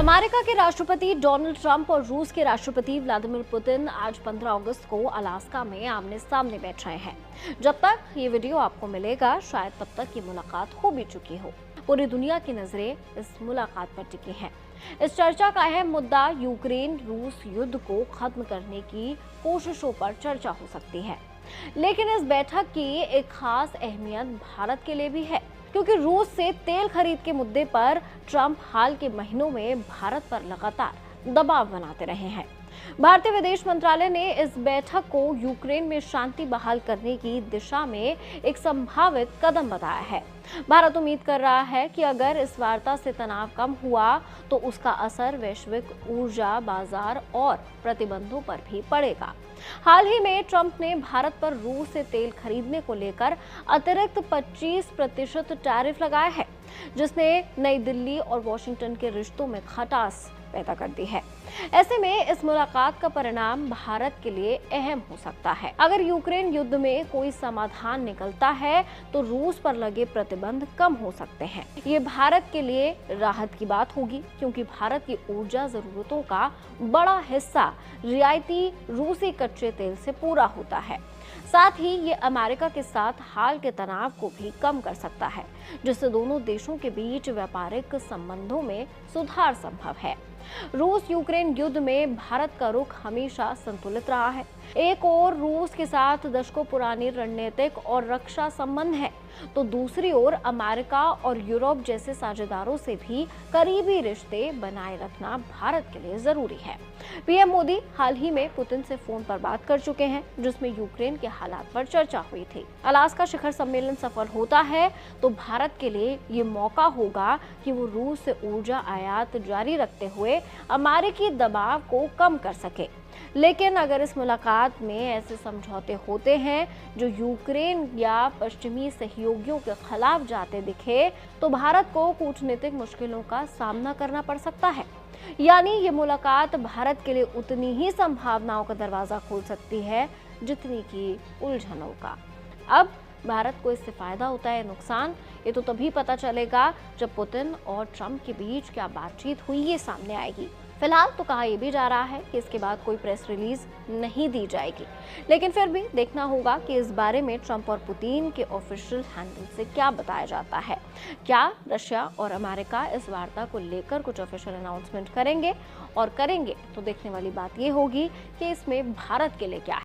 America के राष्ट्रपति Donald Trump और रूस के राष्ट्रपति व्लादिमीर पुतिन आज 15 अगस्त को अलास्का में आमने सामने बैठ रहे हैं। जब तक ये वीडियो आपको मिलेगा, शायद तब तक ये मुलाकात हो भी चुकी हो। पूरी दुनिया की नजरें इस मुलाकात पर टिकी हैं। इस चर्चा का अहम मुद्दा यूक्रेन रूस युद्ध को खत्म करने की कोशिशों पर चर्चा हो सकती है। लेकिन इस बैठक की एक खास अहमियत भारत के लिए भी है, क्योंकि रूस से तेल खरीद के मुद्दे पर ट्रंप हाल के महीनों में भारत पर लगातार दबाव बनाते रहे हैं। भारतीय विदेश मंत्रालय ने इस बैठक को यूक्रेन में शांति बहाल करने की दिशा में एक संभावित कदम बताया है। भारत उम्मीद कर रहा है कि अगर इस वार्ता से तनाव कम हुआ तो उसका असर वैश्विक ऊर्जा बाजार और प्रतिबंधों पर भी पड़ेगा। हाल ही में ट्रंप ने भारत पर रूस से तेल खरीदने को लेकर अतिरिक्त 25% टैरिफ लगाया है, जिसने नई दिल्ली और वॉशिंगटन के रिश्तों में खटास पैदा कर दी है। ऐसे में इस मुलाकात का परिणाम भारत के लिए अहम हो सकता है। अगर यूक्रेन युद्ध में कोई समाधान निकलता है तो रूस पर लगे प्रतिबंध कम हो सकते हैं। ये भारत के लिए राहत की बात होगी, क्योंकि भारत की ऊर्जा जरूरतों का बड़ा हिस्सा रियायती रूसी कच्चे तेल से पूरा होता है। साथ ही ये अमेरिका के साथ हाल के तनाव को भी कम कर सकता है, जिससे दोनों देशों के बीच व्यापारिक संबंधों में सुधार संभव है। रूस यूक्रेन युद्ध में भारत का रुख हमेशा संतुलित रहा है। एक ओर रूस के साथ दशकों पुरानी रणनीतिक और रक्षा संबंध है, तो दूसरी ओर अमेरिका और यूरोप जैसे साझेदारों से भी करीबी रिश्ते बनाए रखना भारत के लिए जरूरी है। पीएम मोदी हाल ही में पुतिन से फोन पर बात कर चुके हैं, जिसमें यूक्रेन के हालात पर चर्चा हुई थी। अलास्का शिखर सम्मेलन सफल होता है तो भारत के लिए ये मौका होगा कि वो रूस से ऊर्जा आयात जारी रखते हुए अमेरिकी दबाव को कम कर सके। लेकिन अगर इस मुलाकात में ऐसे समझौते होते हैं जो यूक्रेन या पश्चिमी सहयोगियों के खिलाफ जाते दिखे, तो भारत को कूटनीतिक मुश्किलों का सामना करना पड़ सकता है। यानी ये मुलाकात भारत के लिए उतनी ही संभावनाओं का दरवाजा खोल सकती है जितनी की उलझनों का। अब भारत को इससे फायदा होता है नुकसान, ये तो तभी पता चलेगा जब पुतिन और ट्रंप के बीच क्या बातचीत हुई ये सामने आएगी। फिलहाल तो कहा यह भी जा रहा है कि इसके बाद कोई प्रेस रिलीज नहीं दी जाएगी, लेकिन फिर भी देखना होगा कि इस बारे में ट्रंप और पुतिन के ऑफिशियल हैंडल से क्या बताया जाता है। क्या रशिया और अमेरिका इस वार्ता को लेकर कुछ ऑफिशियल अनाउंसमेंट करेंगे, और करेंगे तो देखने वाली बात यह होगी कि इसमें भारत के लिए क्या है।